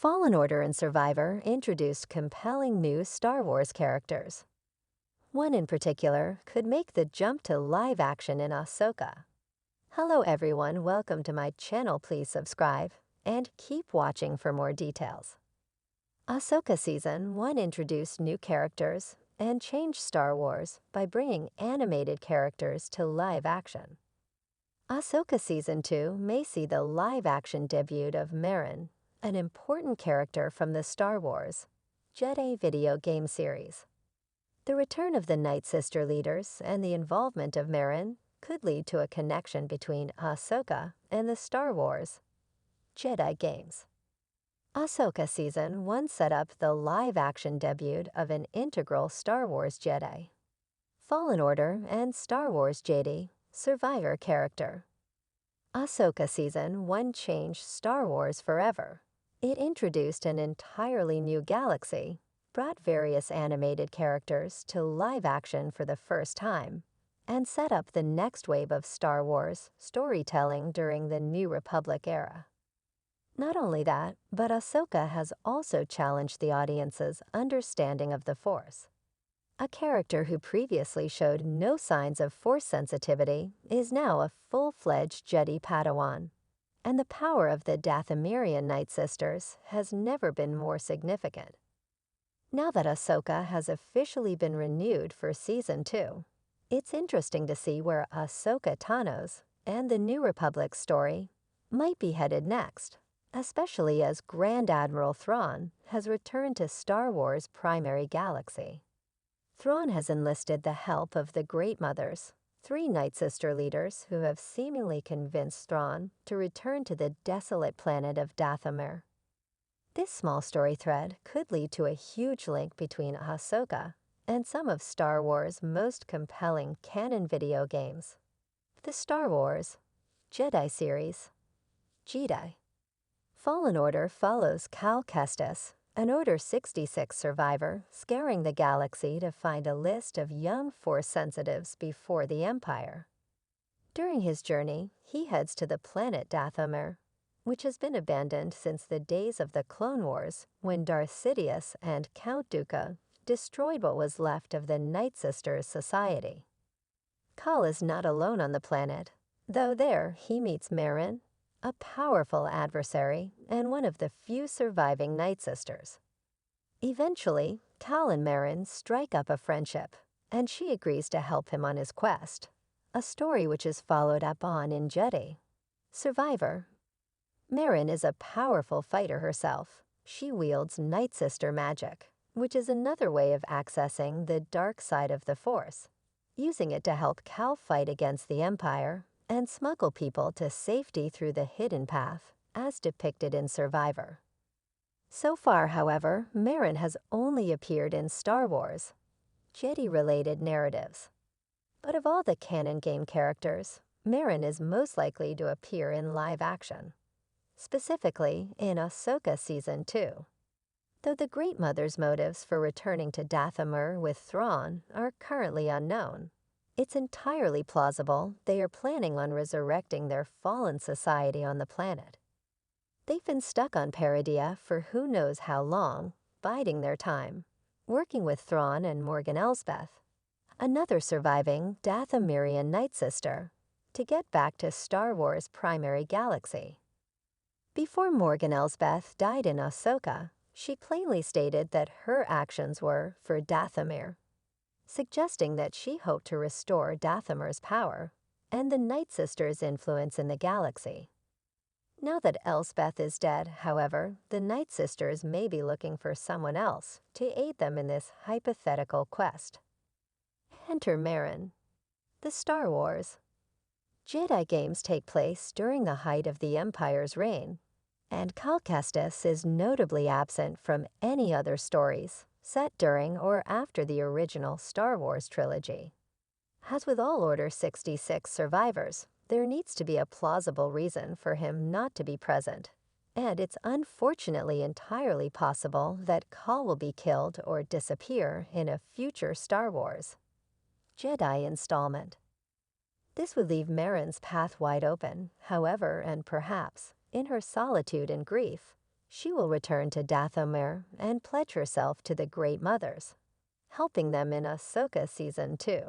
Fallen Order and Survivor introduced compelling new Star Wars characters. One in particular could make the jump to live action in Ahsoka. Hello everyone, welcome to my channel. Please subscribe and keep watching for more details. Ahsoka Season 1 introduced new characters and changed Star Wars by bringing animated characters to live action. Ahsoka Season 2 may see the live-action debut of Merrin, an important character from the Star Wars Jedi video game series. The return of the Night Sister leaders and the involvement of Merrin could lead to a connection between Ahsoka and the Star Wars Jedi games. Ahsoka Season 1 set up the live-action debut of an integral Star Wars Jedi, Fallen Order and Star Wars Jedi Survivor character. Ahsoka Season 1 changed Star Wars forever. It introduced an entirely new galaxy, brought various animated characters to live action for the first time, and set up the next wave of Star Wars storytelling during the New Republic era. Not only that, but Ahsoka has also challenged the audience's understanding of the Force. A character who previously showed no signs of Force sensitivity is now a full-fledged Jedi Padawan, and the power of the Dathomirian Night Sisters has never been more significant. Now that Ahsoka has officially been renewed for Season 2, it's interesting to see where Ahsoka Tano's and the New Republic story might be headed next, especially as Grand Admiral Thrawn has returned to Star Wars' primary galaxy. Thrawn has enlisted the help of the Great Mothers, 3 Night Sister leaders who have seemingly convinced Thrawn to return to the desolate planet of Dathomir. This small story thread could lead to a huge link between Ahsoka and some of Star Wars' most compelling canon video games. The Star Wars Jedi series, Jedi. Fallen Order follows Cal Kestis, an Order 66 survivor scouring the galaxy to find a list of young Force sensitives before the Empire. During his journey, he heads to the planet Dathomir, which has been abandoned since the days of the Clone Wars when Darth Sidious and Count Dooku destroyed what was left of the Night Sisters society. Cal is not alone on the planet, though there he meets Merrin, a powerful adversary and one of the few surviving Night Sisters. Eventually, Cal and Merrin strike up a friendship, and she agrees to help him on his quest, a story which is followed up on in Jedi Survivor. Merrin is a powerful fighter herself. She wields Night Sister magic, which is another way of accessing the dark side of the Force, using it to help Cal fight against the Empire and smuggle people to safety through the hidden path, as depicted in Survivor. So far, however, Merrin has only appeared in Star Wars Jedi-related narratives. But of all the canon game characters, Merrin is most likely to appear in live action, specifically in Ahsoka Season 2. Though the Great Mother's motives for returning to Dathomir with Thrawn are currently unknown, it's entirely plausible they are planning on resurrecting their fallen society on the planet. They've been stuck on Paradia for who knows how long, biding their time, working with Thrawn and Morgan Elsbeth, another surviving Dathomirian Night Sister, to get back to Star Wars' primary galaxy. Before Morgan Elsbeth died in Ahsoka, she plainly stated that her actions were for Dathomir, suggesting that she hoped to restore Dathomir's power and the Night Sisters' influence in the galaxy. Now that Elsbeth is dead, however, the Night Sisters may be looking for someone else to aid them in this hypothetical quest. Enter Merrin. The Star Wars Jedi games take place during the height of the Empire's reign, and Cal Kestis is notably absent from any other stories set during or after the original Star Wars trilogy. As with all Order 66 survivors, there needs to be a plausible reason for him not to be present, and it's unfortunately entirely possible that Cal will be killed or disappear in a future Star Wars Jedi installment. This would leave Merrin's path wide open, however, and perhaps, in her solitude and grief, She will return to Dathomir and pledge herself to the Great Mothers, helping them in Ahsoka Season 2.